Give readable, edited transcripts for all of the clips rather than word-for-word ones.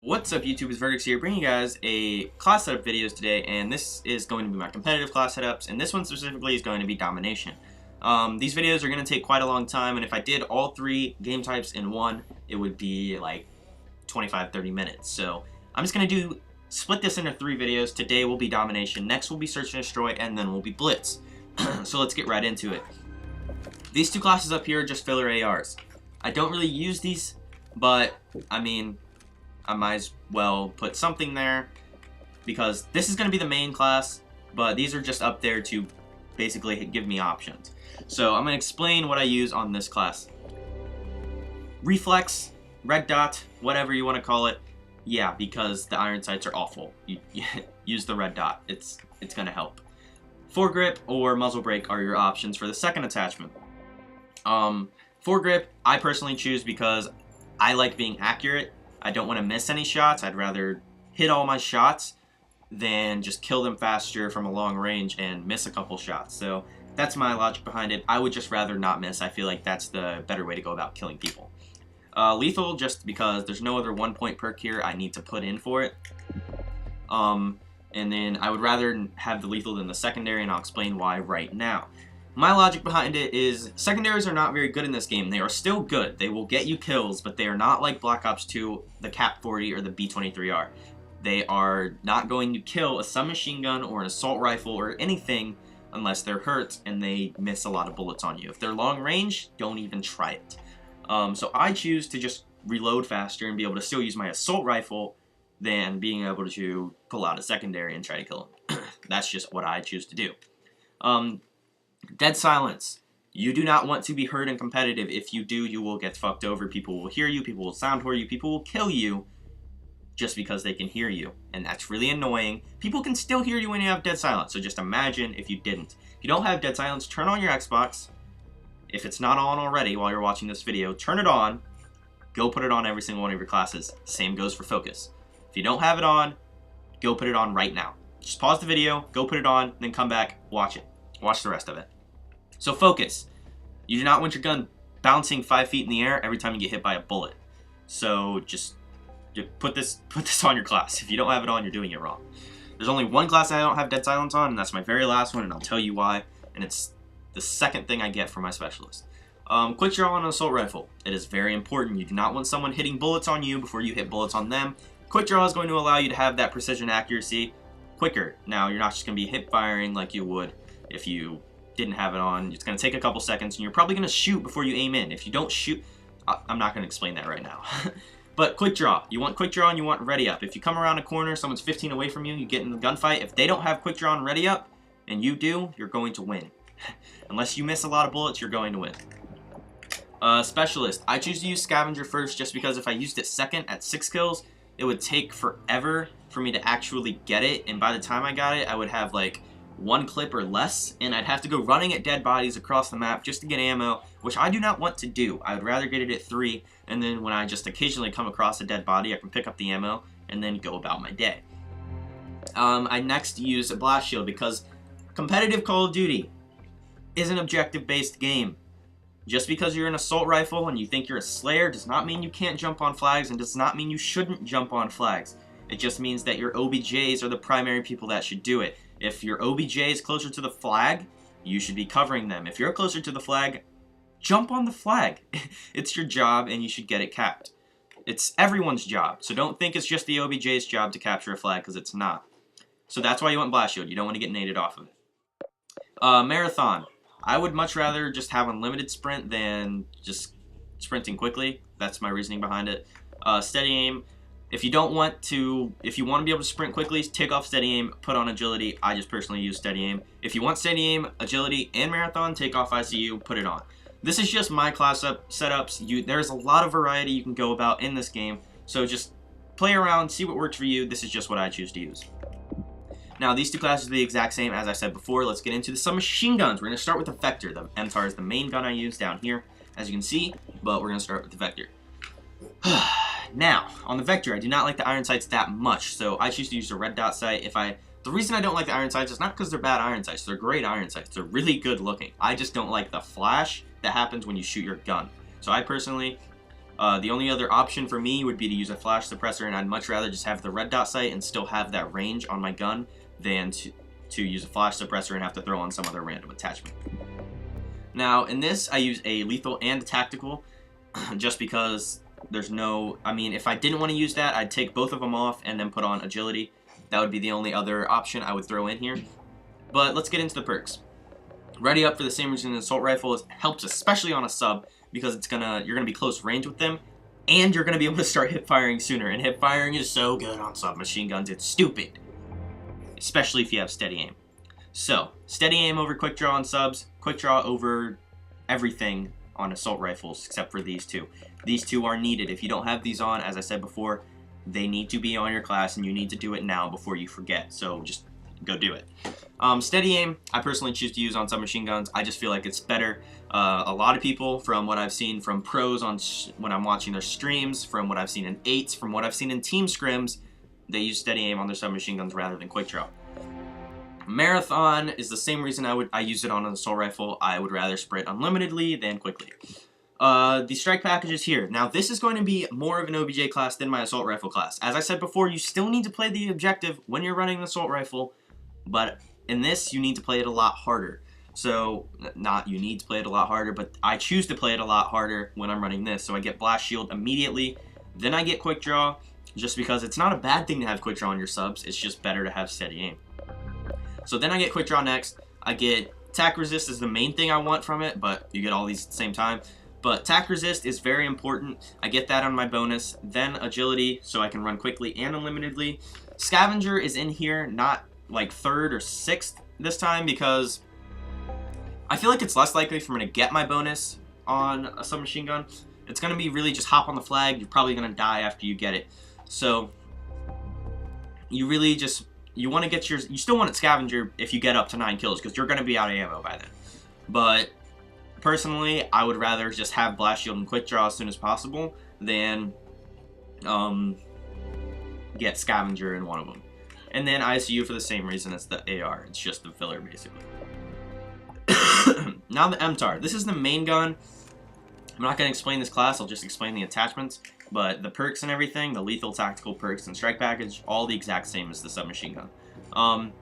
What's up YouTube, it's Vertex here, bringing you guys a class setup videos today, and this is going to be my competitive class setups, and this one specifically is going to be Domination. These videos are going to take quite a long time, and if I did all three game types in one, it would be like 25-30 minutes. So I'm just going to split this into three videos. Today will be Domination, next will be Search and Destroy, and then will be Blitz. So let's get right into it. These two classes up here are just filler ARs. I don't really use these, but I mean, I might as well put something there because this is going to be the main class, but these are just up there to basically give me options. So I'm going to explain what I use on this class. Reflex, red dot, whatever you want to call it. Yeah, because the iron sights are awful. You use the red dot. It's going to help. Foregrip or muzzle brake are your options for the second attachment. Foregrip, I personally choose because I like being accurate. I don't want to miss any shots. I'd rather hit all my shots than just kill them faster from a long range and miss a couple shots. So that's my logic behind it. I would just rather not miss. I feel like that's the better way to go about killing people. Lethal, just because there's no other 1 point perk here I need to put in for it. And then I would rather have the lethal than the secondary, and I'll explain why right now. My logic behind it is secondaries are not very good in this game. They are still good. They will get you kills, but they are not like Black Ops 2, the Cap 40, or the B-23R. They are not going to kill a submachine gun or an assault rifle or anything unless they're hurt and they miss a lot of bullets on you. If they're long range, don't even try it. So I choose to just reload faster and be able to still use my assault rifle than being able to pull out a secondary and try to kill him. That's just what I choose to do. Dead silence. You do not want to be heard in competitive. If you do, you will get fucked over. People will hear you, people will sound whore you, people will kill you just because they can hear you. And that's really annoying. People can still hear you when you have dead silence, so just imagine if you didn't. If you don't have dead silence, turn on your Xbox. If it's not on already while you're watching this video, turn it on. Go put it on every single one of your classes. Same goes for focus. If you don't have it on, go put it on right now. Just pause the video, go put it on, then come back, watch it. Watch the rest of it. So focus. You do not want your gun bouncing 5 feet in the air every time you get hit by a bullet. So just put this on your class. If you don't have it on, you're doing it wrong. There's only one class I don't have dead silence on, and that's my very last one, and I'll tell you why. And it's the second thing I get for my specialist. Quick draw on an assault rifle. It is very important. You do not want someone hitting bullets on you before you hit bullets on them. Quick draw is going to allow you to have that precision accuracy quicker. Now, you're not just going to be hip firing like you would if you didn't have it on. It's going to take a couple seconds, and you're probably going to shoot before you aim in. If you don't shoot, I'm not going to explain that right now. But quick draw. You want quick draw and you want ready up. If you come around a corner, someone's 15 away from you, you get in the gunfight. If they don't have quick draw and ready up, and you do, you're going to win. Unless you miss a lot of bullets, you're going to win. Specialist. I choose to use Scavenger first just because if I used it second at 6 kills, it would take forever for me to actually get it, and by the time I got it, I would have like 1 clip or less, and I'd have to go running at dead bodies across the map just to get ammo, which I do not want to do. I would rather get it at 3, and then when I just occasionally come across a dead body, I can pick up the ammo and then go about my day. I next use a blast shield because competitive Call of Duty is an objective-based game. Just because you're an assault rifle and you think you're a slayer does not mean you can't jump on flags, and does not mean you shouldn't jump on flags. It just means that your OBJs are the primary people that should do it. If your OBJ is closer to the flag, you should be covering them. If you're closer to the flag, jump on the flag. It's your job and you should get it capped. It's everyone's job, so don't think it's just the OBJ's job to capture a flag, because it's not. So that's why you want blast shield. You don't want to get naded off of it. Marathon. I would much rather just have unlimited sprint than just sprinting quickly. That's my reasoning behind it. Steady aim. If you want to be able to sprint quickly, take off steady aim, put on agility. I just personally use steady aim. If you want steady aim, agility, and marathon, take off ICU, put it on. This is just my class setups. There's a lot of variety you can go about in this game, so just play around, see what works for you. This is just what I choose to use. Now, these two classes are the exact same as I said before. Let's get into the submachine guns. We're going to start with the Vector. The MTAR is the main gun I use down here, as you can see, but we're going to start with the Vector. Now, on the Vector, I do not like the iron sights that much, so I choose to use the red dot sight. The reason I don't like the iron sights is not because they're bad iron sights. They're great iron sights. They're really good looking. I just don't like the flash that happens when you shoot your gun. So I personally The only other option for me would be to use a flash suppressor, and I'd much rather just have the red dot sight and still have that range on my gun than to use a flash suppressor and have to throw on some other random attachment. Now, in this, I use a lethal and a tactical, just because there's no... I mean, if I didn't want to use that, I'd take both of them off and then put on agility. That would be the only other option I would throw in here. But let's get into the perks. Ready up for the same reason an assault rifle helps, especially on a sub, because you're gonna be close range with them, and you're gonna be able to start hip firing sooner. And hip firing is so good on submachine guns, it's stupid, especially if you have steady aim. So steady aim over quick draw on subs, quick draw over everything on assault rifles except for these two. These two are needed. If you don't have these on, as I said before, they need to be on your class, and you need to do it now before you forget. So just go do it. Steady aim, I personally choose to use on submachine guns. I just feel like it's better. A lot of people, from what I've seen from pros on when I'm watching their streams, from what I've seen in 8s, from what I've seen in team scrims, they use steady aim on their submachine guns rather than quick draw. Marathon is the same reason I use it on an assault rifle. I would rather spray it unlimitedly than quickly. The strike packages here. Now, this is going to be more of an OBJ class than my assault rifle class. As I said before, you still need to play the objective when you're running an assault rifle, but in this, you need to play it a lot harder. So, not you need to play it a lot harder, but I choose to play it a lot harder when I'm running this. So I get blast shield immediately, then I get quick draw, just because it's not a bad thing to have quick draw on your subs, it's just better to have steady aim. So then I get quick draw next. I get tac resist is the main thing I want from it, but you get all these at the same time. But tac resist is very important. I get that on my bonus. Then agility, so I can run quickly and unlimitedly. Scavenger is in here, not like 3rd or 6th this time, because I feel like it's less likely for me to get my bonus on a submachine gun. It's going to be really just hop on the flag. You're probably going to die after you get it. So you really just... You want to get you still want it scavenger if you get up to 9 kills, because you're going to be out of ammo by then. But personally, I would rather just have blast shield and quick draw as soon as possible than get scavenger in one of them. And then ICU for the same reason as the AR. It's just the filler, basically. Now the MTAR. This is the main gun. I'm not going to explain this class. I'll just explain the attachments. But the perks and everything, the lethal, tactical, perks, and strike package, all the exact same as the submachine gun.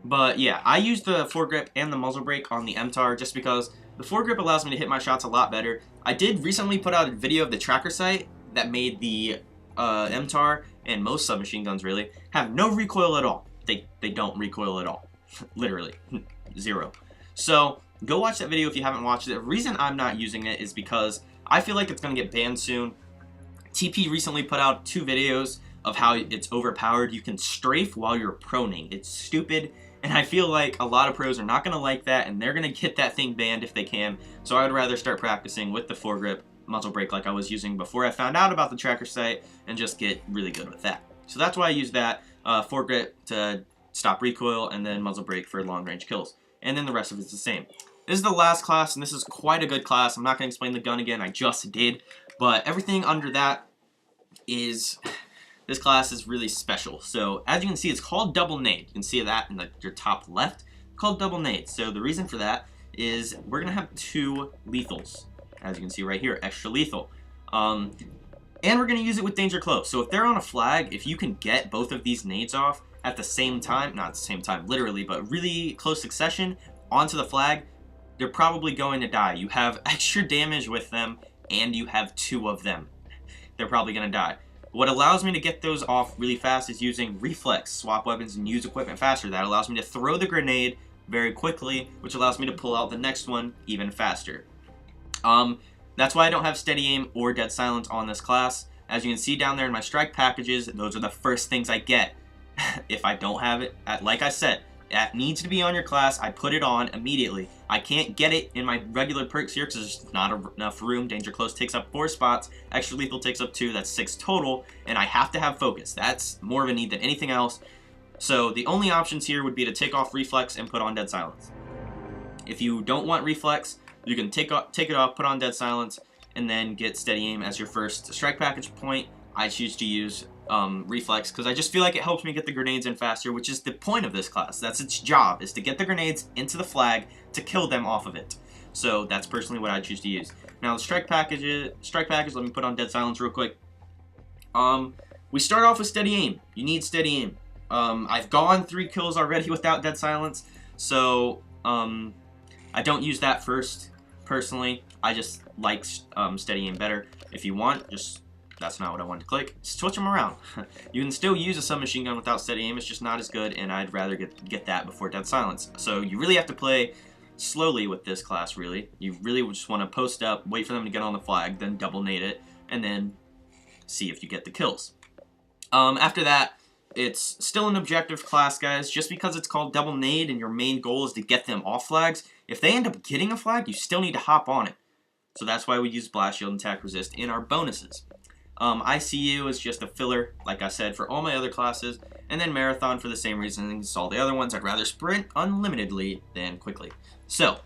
But yeah, I use the foregrip and the muzzle brake on the MTAR just because the foregrip allows me to hit my shots a lot better. I did recently put out a video of the tracker sight that made the MTAR, and most submachine guns really, have no recoil at all. They don't recoil at all. Literally. 0. So go watch that video if you haven't watched it. The reason I'm not using it is because I feel like it's going to get banned soon. TP recently put out 2 videos of how it's overpowered. You can strafe while you're proning. It's stupid, and I feel like a lot of pros are not going to like that, and they're going to get that thing banned if they can. So I would rather start practicing with the foregrip muzzle brake like I was using before I found out about the tracker sight, and just get really good with that. So that's why I use that foregrip to stop recoil, and then muzzle brake for long range kills. And then the rest of it's the same. This is the last class, and this is quite a good class. I'm not going to explain the gun again, I just did. But everything under that is, this class is really special. So as you can see, it's called double nade. You can see that in your top left. It's called double nade. So the reason for that is we're going to have 2 lethals. As you can see right here, extra lethal. And we're going to use it with danger close. So if they're on a flag, if you can get both of these nades off at the same time, not at the same time literally, but really close succession onto the flag, they're probably going to die. You have extra damage with them, and you have 2 of them. They're probably going to die. What allows me to get those off really fast is using reflex, swap weapons, and use equipment faster. That allows me to throw the grenade very quickly, which allows me to pull out the next one even faster. That's why I don't have steady aim or dead silence on this class. As you can see down there in my strike packages, those are the first things I get. If I don't have it, like I said, that needs to be on your class. I put it on immediately. I can't get it in my regular perks here because there's not enough room. Danger close takes up 4 spots. Extra lethal takes up 2. That's 6 total. And I have to have focus. That's more of a need than anything else. So the only options here would be to take off reflex and put on dead silence. If you don't want reflex, you can take it off, put on dead silence, and then get steady aim as your first strike package point. I choose to use reflex because I just feel like it helps me get the grenades in faster, which is the point of this class. That's its job, is to get the grenades into the flag to kill them off of it. So that's personally what I choose to use. Now the strike package, let me put on dead silence real quick. We start off with steady aim. You need steady aim. I've gone 3 kills already without dead silence, so I don't use that first, personally. I just like steady aim better. If you want, that's not what I wanted to click. Switch them around. You can still use a submachine gun without steady aim. It's just not as good, and I'd rather get that before dead silence. So you really have to play slowly with this class, really. You really just want to post up, wait for them to get on the flag, then double nade it, and then see if you get the kills. After that, it's still an objective class, guys. Just because it's called double nade and your main goal is to get them off flags, if they end up getting a flag, you still need to hop on it. So that's why we use blast shield and tac resist in our bonuses. ICU is just a filler, like I said, for all my other classes, and then Marathon for the same reason as all the other ones. I'd rather sprint unlimitedly than quickly. So,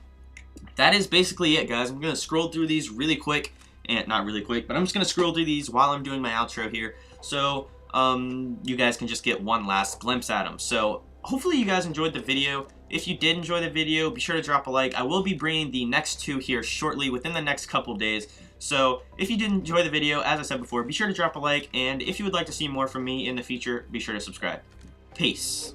that is basically it, guys. I'm going to scroll through these really quick, and not really quick, but I'm just going to scroll through these while I'm doing my outro here, so you guys can just get one last glimpse at them. So, hopefully you guys enjoyed the video. If you did enjoy the video, be sure to drop a like. I will be bringing the next 2 here shortly, within the next couple days. So, if you did enjoy the video, as I said before, be sure to drop a like, and if you would like to see more from me in the future, be sure to subscribe. Peace.